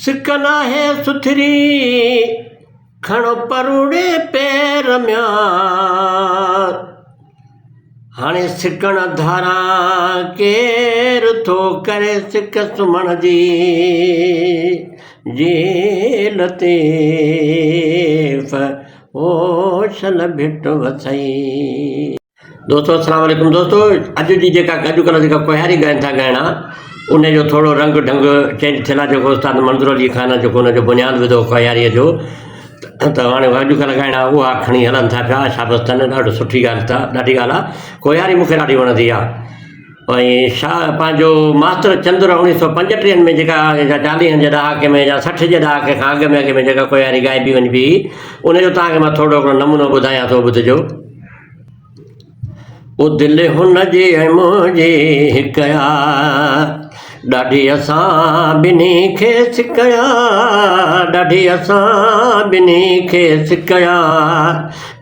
सिकन आहे सुथरी खणो परुड़े पैर में हाणे सिकण धारा केर थो करे सिक सुमण जी जेल ते होशल भिट वसई। दोस्तों अस्सलाम वालेकुम। दोस्तों अॼु जी जेका अॼुकल्ह जेका कोहारी ॻाइनि था ॻाइणा उन जो थोरो रंग ढंग चेंज थियल आहे। जेको उस्ताद मंज़ूर अली ख़ान जेको उनजो बुनियादु विधो कोहारीअ जो, त हाणे अॼुकल्ह ॻाइणा उहा खणी हलनि था पिया। शाबस अथनि, ॾाढो सुठी ॻाल्हि ॾाढी ॻाल्हि आहे। कोहारी मूंखे ॾाढी वणंदी आहे। ऐं छा पंहिंजो मास्तर चंद्र 1935 में जेका 40 जे ॾहाके में या 60 जे ॾहाके खां अॻु में जेका कोहारी ॻाइबी वञिबी उनजो तव्हांखे मां थोरो हिकिड़ो नमूनो ॿुधायां थो, ॿुधिजो। ओ दिलि हुन जे ऐं मुंहिंजे हिकु ॾाढी असां ॿिन्ही खे सिकया, ॾाढी असां ॿिन्ही खे सिकया,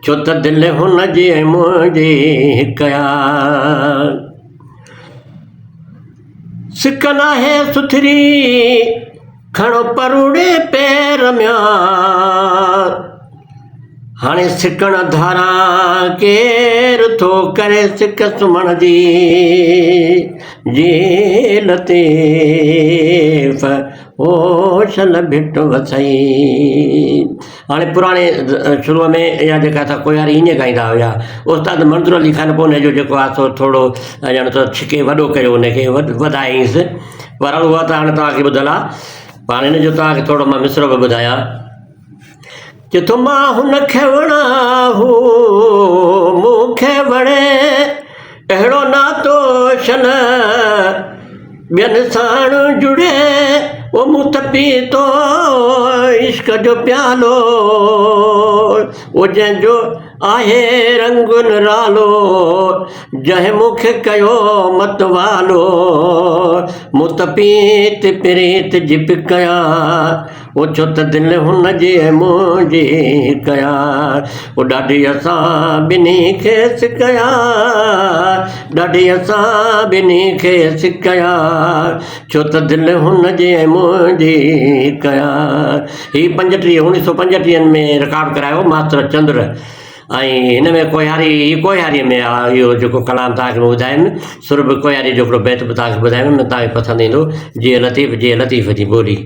छो त दिलि हुन जे ऐं मुंहिंजे हिकु सिकन आहे सुथरी खणो परुड़े पैर में हाणे सिकण धारा केर थो करे सिक सुमण जी जेल ते होशल भिट वसई। हाणे पुराणे शुरूअ में इहा जेका असां कोहारी ईअं ॻाईंदा हुआ। उस्ताद मंज़ूर अली ख़ान पोइ उनजो जेको आहे सो थोरो ॼण त छिके वॾो कयो, उनखे वधाईंसि, पर उहा त हाणे तव्हांखे ॿुधल आहे। पाण हिन जो तव्हांखे थोरो मां मिसरो बि ॿुधायां। चिथो मां हुनखे वणा हू मूंखे वणे, अहिड़ो नातो शन ॿियनि साण जुड़े, ओ मूं त पीतो इश्क जो प्यालो, ओ जंहिंजो आहे रंग निरालो, जंहिं मूंखे कयो मतवालो, मूं त पीत प्रीत जी पिकया, ओ छो त दिलि हुन जे मुंहिंजी कया, ओ ॾाढी असां ॿिन्ही खे सिकया, ॾाढी असां ॿिन्ही खे सिकया, छो त दिलि हुन जे मुंहिंजी कया। हीअ 1935 में रिकॉर्ड करायो मास्तर चंद्र। ऐं हिन में कोहारीअ में आहे इहो जेको कलाम तव्हांखे ॿुधायुमि, सुर बि कोहारी जो हिकिड़ो बैत बि तव्हांखे ॿुधायुमि, तव्हांखे पसंदि ईंदो। जे लतीफ़ जी ॿोली।